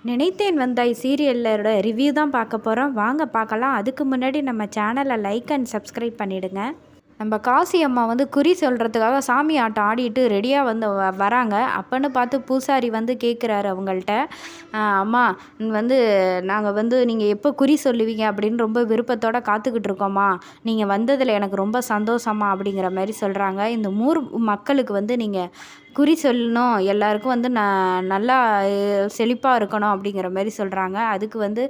நினைத்தேன் வந்தாய் சீரியலோட ரிவ்யூ தான் பார்க்க போகிறோம். வாங்க பார்க்கலாம். அதுக்கு முன்னாடி நம்ம சேனலை லைக் அண்ட் சப்ஸ்கிரைப் பண்ணிவிடுங்க. நம்ம காசி அம்மா வந்து குறி சொல்கிறதுக்காக சாமி ஆட்டம் ஆடிட்டு ரெடியாக வந்து வராங்க. அப்போன்னு பார்த்து பூசாரி வந்து கேட்குறாரு அவங்கள்ட்ட, அம்மா வந்து நாங்கள் வந்து நீங்கள் எப்போ குறி சொல்லுவீங்க அப்படின்னு ரொம்ப விருப்பத்தோடு காத்துக்கிட்டு இருக்கோம்மா. நீங்கள் வந்ததில் எனக்கு ரொம்ப சந்தோஷமா அப்படிங்கிற மாதிரி சொல்கிறாங்க. இந்த ஊர் மக்களுக்கு வந்து நீங்கள் குறி சொல்லணும், எல்லாருக்கும் வந்து நல்லா செழிப்பாக இருக்கணும் அப்படிங்கிற மாதிரி சொல்கிறாங்க. அதுக்கு வந்து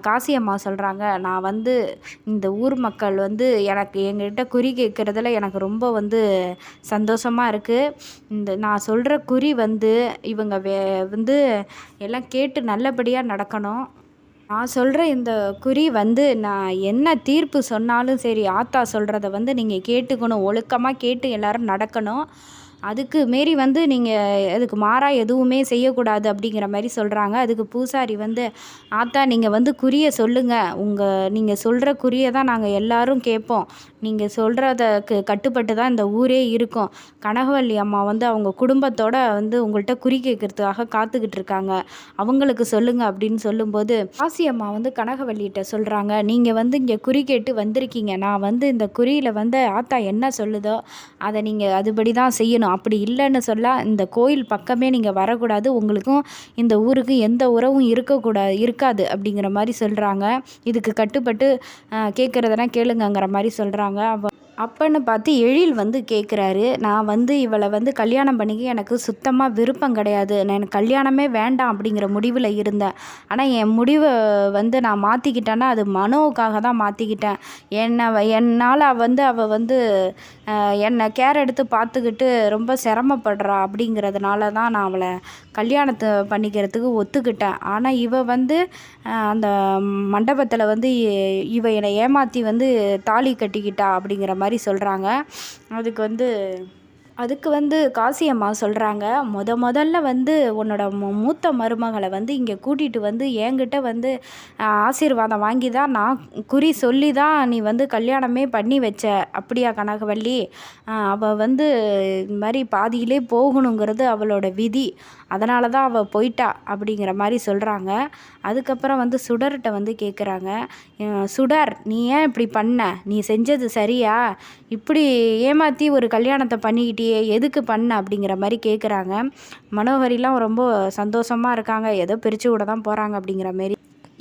காசி அம்மா சொல்கிறாங்க, நான் வந்து இந்த ஊர் மக்கள் வந்து எங்ககிட்ட குறி கேட்குறதுல எனக்கு ரொம்ப வந்து சந்தோஷமாக இருக்குது. நான் சொல்கிற குறி வந்து இவங்க வந்து எல்லாம் கேட்டு நல்லபடியாக நடக்கணும். நான் சொல்கிற இந்த குறி வந்து நான் என்ன தீர்ப்பு சொன்னாலும் சரி, ஆத்தா சொல்கிறத வந்து நீங்கள் கேட்டுக்கணும், ஒழுக்கமாக கேட்டு எல்லோரும் நடக்கணும். அதுக்கு மாரி வந்து நீங்கள் அதுக்கு மாறாக எதுவுமே செய்யக்கூடாது அப்படிங்கிற மாதிரி சொல்கிறாங்க. அதுக்கு பூசாரி வந்து, ஆத்தா நீங்கள் வந்து குறியை சொல்லுங்கள், நீங்கள் சொல்கிற குறியை தான் நாங்கள் எல்லோரும் கேட்போம். நீங்கள் சொல்கிறதுக்கு கட்டுப்பட்டு தான் இந்த ஊரே இருக்கும். கனகவள்ளி அம்மா வந்து அவங்க குடும்பத்தோட வந்து உங்கள்கிட்ட குறி கேட்குறதுக்காக காத்துக்கிட்டு இருக்காங்க, அவங்களுக்கு சொல்லுங்கள் அப்படின்னு சொல்லும்போது காசி அம்மா வந்து கனகவள்ளிகிட்ட சொல்கிறாங்க, நீங்கள் வந்து இங்கே குறி கேட்டு வந்திருக்கீங்க, நான் வந்து இந்த குறியில் வந்து ஆத்தா என்ன சொல்லுதோ அதை நீங்கள் அதுபடி தான் செய்யணும். அப்படி இல்லைன்னு சொல்ல இந்த கோயில் பக்கமே நீங்கள் வரக்கூடாது, உங்களுக்கும் இந்த ஊருக்கு எந்த உறவும் இருக்காது அப்படிங்கிற மாதிரி சொல்கிறாங்க. இதுக்கு கட்டுப்பட்டு கேட்குறதெல்லாம் கேளுங்கங்கிற மாதிரி சொல்கிறாங்க. அப்பன்னு பார்த்து எழில் வந்து கேட்குறாரு, நான் வந்து இவளை வந்து கல்யாணம் பண்ணிக்க எனக்கு சுத்தமாக விருப்பம் கிடையாது, நான் எனக்கு கல்யாணமே வேண்டாம் அப்படிங்கிற முடிவில் இருந்தேன். ஆனால் என் முடிவை வந்து நான் மாற்றிக்கிட்டேன்னா அது மனோவுக்காக தான் மாற்றிக்கிட்டேன். என்னால் அவள் வந்து என்னை கேர் எடுத்து பார்த்துக்கிட்டு ரொம்ப சிரமப்படுறா அப்படிங்கிறதுனால தான் நான் அவளை கல்யாணத்தை பண்ணிக்கிறதுக்கு ஒத்துக்கிட்டேன். ஆனால் வந்து அந்த மண்டபத்தில் வந்து என்னை ஏமாற்றி வந்து தாலி கட்டிக்கிட்டா அப்படிங்கிற மாதிரி சொல்கிறாங்க. அதுக்கு வந்து காசி அம்மா சொல்கிறாங்க, முதல்ல வந்து உன்னோட மூத்த மருமகளை வந்து இங்கே கூட்டிகிட்டு வந்து என்கிட்ட வந்து ஆசீர்வாதம் வாங்கி தான் நான் குறி சொல்லி தான் நீ வந்து கல்யாணமே பண்ணி வச்ச, அப்படியா கனகவள்ளி? அவள் வந்து இது மாதிரி பாதியிலே போகணுங்கிறது அவளோட விதி, அதனால தான் அவள் போயிட்டா அப்படிங்கிற மாதிரி சொல்கிறாங்க. அதுக்கப்புறம் வந்து சுடர்கிட்ட வந்து கேட்குறாங்க, சுடர் நீ ஏன் இப்படி பண்ண, நீ செஞ்சது சரியா, இப்படி ஏமாற்றி ஒரு கல்யாணத்தை பண்ணிக்கிட்டே எதுக்கு பண்ண அப்படிங்கிற மாதிரி கேட்குறாங்க. மனோகரிலாம் ரொம்ப சந்தோஷமாக இருக்காங்க, ஏதோ பிரித்து விட தான் போகிறாங்க அப்படிங்கிற மாரி.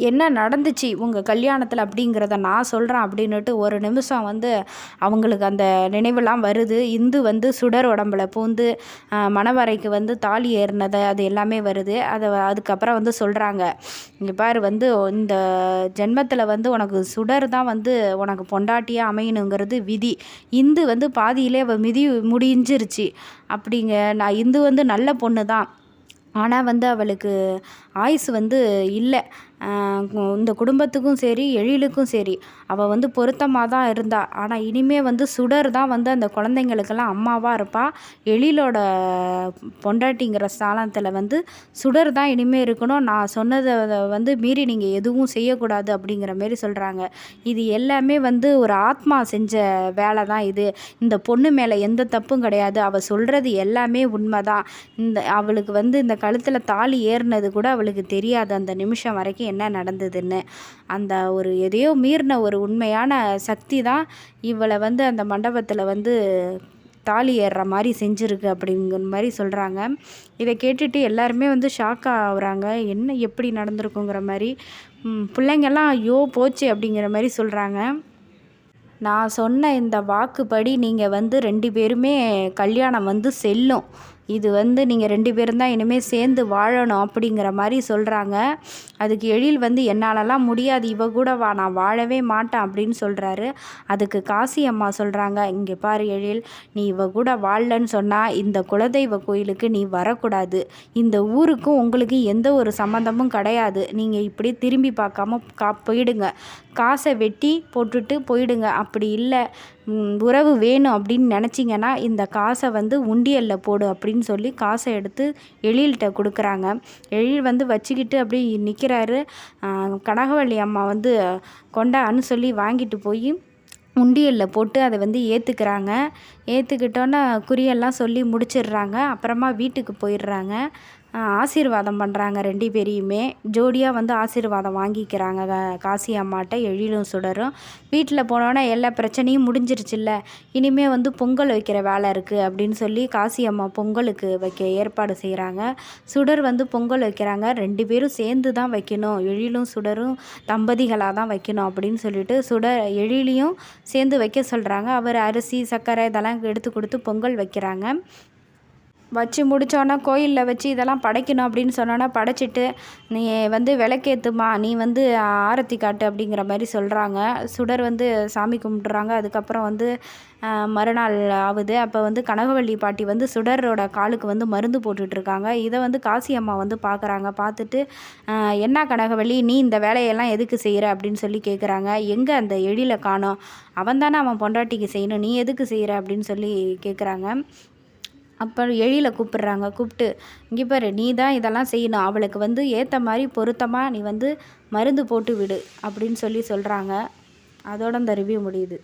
என்ன நடந்துச்சு உங்கள் கல்யாணத்தில் அப்படிங்கிறத நான் சொல்கிறேன் அப்படின்னுட்டு ஒரு நிமிஷம் வந்து அவங்களுக்கு அந்த நினைவெல்லாம் வருது. இந்து வந்து சுடர் உடம்புல பூந்து மணவறைக்கு வந்து தாலி ஏறினதை அது எல்லாமே வருது. அதுக்கப்புறம் வந்து சொல்கிறாங்க, இங்கே பாரு வந்து இந்த ஜென்மத்தில் வந்து உனக்கு சுடர் தான் வந்து உனக்கு பொண்டாட்டியாக அமையணுங்கிறது விதி. இந்து வந்து பாதியிலே அவள் முடிஞ்சிருச்சு அப்படிங்க. நான் இந்து வந்து நல்ல பொண்ணு தான், ஆனால் வந்து அவளுக்கு ஆயுசு வந்து இல்லை. இந்த குடும்பத்துக்கும் சரி எழிலுக்கும் சரி அவள் வந்து பொருத்தமாக தான் இருந்தாள். ஆனால் இனிமேல் வந்து சுடர் தான் வந்து அந்த குழந்தைங்களுக்கெல்லாம் அம்மாவாக இருப்பாள். எழிலோட பொண்டாட்டிங்கிற ஸ்தானத்தில் வந்து சுடர் தான் இனிமேல் இருக்கணும். நான் சொன்னதை வந்து மீறி நீங்கள் எதுவும் செய்யக்கூடாது அப்படிங்கிற மாரி சொல்கிறாங்க. இது எல்லாமே வந்து ஒரு ஆத்மா செஞ்ச வேலை தான் இது. இந்த பொண்ணு மேலே எந்த தப்பும் கிடையாது, அவள் சொல்கிறது எல்லாமே உண்மை தான். அவளுக்கு வந்து இந்த கழுத்தில் தாலி ஏறினது கூட அவளுக்கு தெரியாது அந்த நிமிஷம் வரைக்கும் என்ன நடந்ததுன்னு. அந்த ஒரு எதையோ மீறின ஒரு உண்மையான சக்தி தான் இவளை வந்து அந்த மண்டபத்தில் வந்து தாலி ஏறுற மாதிரி செஞ்சுருக்கு அப்படிங்கிற மாதிரி சொல்கிறாங்க. இதை கேட்டுட்டு எல்லாருமே வந்து ஷாக்காக ஆகுறாங்க, என்ன எப்படி நடந்திருக்குங்கிற மாதிரி. பிள்ளைங்கள்லாம் ஐயோ போச்சு அப்படிங்கிற மாதிரி சொல்கிறாங்க. நான் சொன்ன இந்த வாக்குப்படி நீங்கள் வந்து 2 பேருமே கல்யாணம் வந்து செல்லும். இது வந்து நீங்கள் 2 பேரும் தான் இனிமேல் சேர்ந்து வாழணும் அப்படிங்கிற மாதிரி சொல்கிறாங்க. அதுக்கு எழில் வந்து என்னாலலாம் முடியாது, இவ கூட வா, நான் வாழவே மாட்டேன் அப்படின்னு சொல்கிறாரு. அதுக்கு காசி அம்மா சொல்கிறாங்க, இங்கே பாரு எழில், நீ இவ கூட வாழலன்னு சொன்னால் இந்த குலதெய்வ கோயிலுக்கு நீ வரக்கூடாது. இந்த ஊருக்கும் உங்களுக்கு எந்த ஒரு சம்மந்தமும் கிடையாது. நீங்கள் இப்படி திரும்பி பார்க்காம போயிடுங்க, காசை வெட்டி போட்டுட்டு போயிடுங்க. அப்படி இல்லை உறவு வேணும் அப்படின்னு நினச்சிங்கன்னா இந்த காசை வந்து உண்டியலில் போடு அப்படின்னு சொல்லி காசை எடுத்து எழில்கிட்ட கொடுக்குறாங்க. எழில் வந்து வச்சுக்கிட்டு அப்படி நிற்கிறாரு. கனகவள்ளி அம்மா வந்து கொண்டான்னு சொல்லி வாங்கிட்டு போய் உண்டியலில் போட்டு அதை வந்து ஏற்றுக்கிறாங்க. ஏற்றுக்கிட்டோன்னே குறியெல்லாம் சொல்லி முடிச்சிடுறாங்க. அப்புறமா வீட்டுக்கு போயிடுறாங்க. ஆசீர்வாதம் பண்ணுறாங்க 2 பேரையுமே. ஜோடியாக வந்து ஆசீர்வாதம் வாங்கிக்கிறாங்க காசி அம்மாட்ட எழிலும் சுடரும். வீட்டில் போனோன்னே எல்லா பிரச்சனையும் முடிஞ்சிருச்சுல்ல, இனிமே வந்து பொங்கல் வைக்கிற வேலை இருக்குது அப்படின்னு சொல்லி காசி அம்மா பொங்கலுக்கு வைக்க ஏற்பாடு செய்கிறாங்க. சுடர் வந்து பொங்கல் வைக்கிறாங்க. 2 பேரும் சேர்ந்து தான் வைக்கணும், எழிலும் சுடரும் தம்பதிகளாக தான் வைக்கணும் அப்படின்னு சொல்லிட்டு எழிலையும் சேர்ந்து வைக்க சொல்கிறாங்க. அவர் அரிசி, சர்க்கரை இதெல்லாம் எடுத்து கொடுத்து பொங்கல் வைக்கிறாங்க. வச்சு முடித்தோன்னே கோயிலில் வச்சு இதெல்லாம் படைக்கணும் அப்படின்னு சொன்னோன்னே படைச்சிட்டு, நீ வந்து விளக்கேற்றுமா, நீ வந்து ஆரத்தி காட்டு அப்படிங்கிற மாதிரி சொல்கிறாங்க. சுடர் வந்து சாமி கும்பிட்றாங்க. அதுக்கப்புறம் வந்து மறுநாள் ஆகுது. அப்போ வந்து கனகவள்ளி பாட்டி வந்து சுடரோட காலுக்கு வந்து மருந்து போட்டுட்ருக்காங்க. இதை வந்து காசி அம்மா வந்து பார்க்குறாங்க. பார்த்துட்டு, என்ன கனகவள்ளி, நீ இந்த வேலையெல்லாம் எதுக்கு செய்கிற அப்படின்னு சொல்லி கேட்குறாங்க. எங்கே அந்த எழில காணோம், அவன் தானே அவன் பொண்டாட்டிக்கு செய்யணும், நீ எதுக்கு செய்கிற அப்படின்னு சொல்லி கேட்குறாங்க. அப்போ எழில கூப்பிட்றாங்க. கூப்பிட்டு, இங்கே பாரு, நீ தான் இதெல்லாம் செய்யணும், அவளுக்கு வந்து ஏற்ற மாதிரி பொருத்தமாக நீ வந்து மருந்து போட்டு விடு அப்படின்னு சொல்லி சொல்கிறாங்க. அதோட இந்த ரிவ்யூ முடியுது.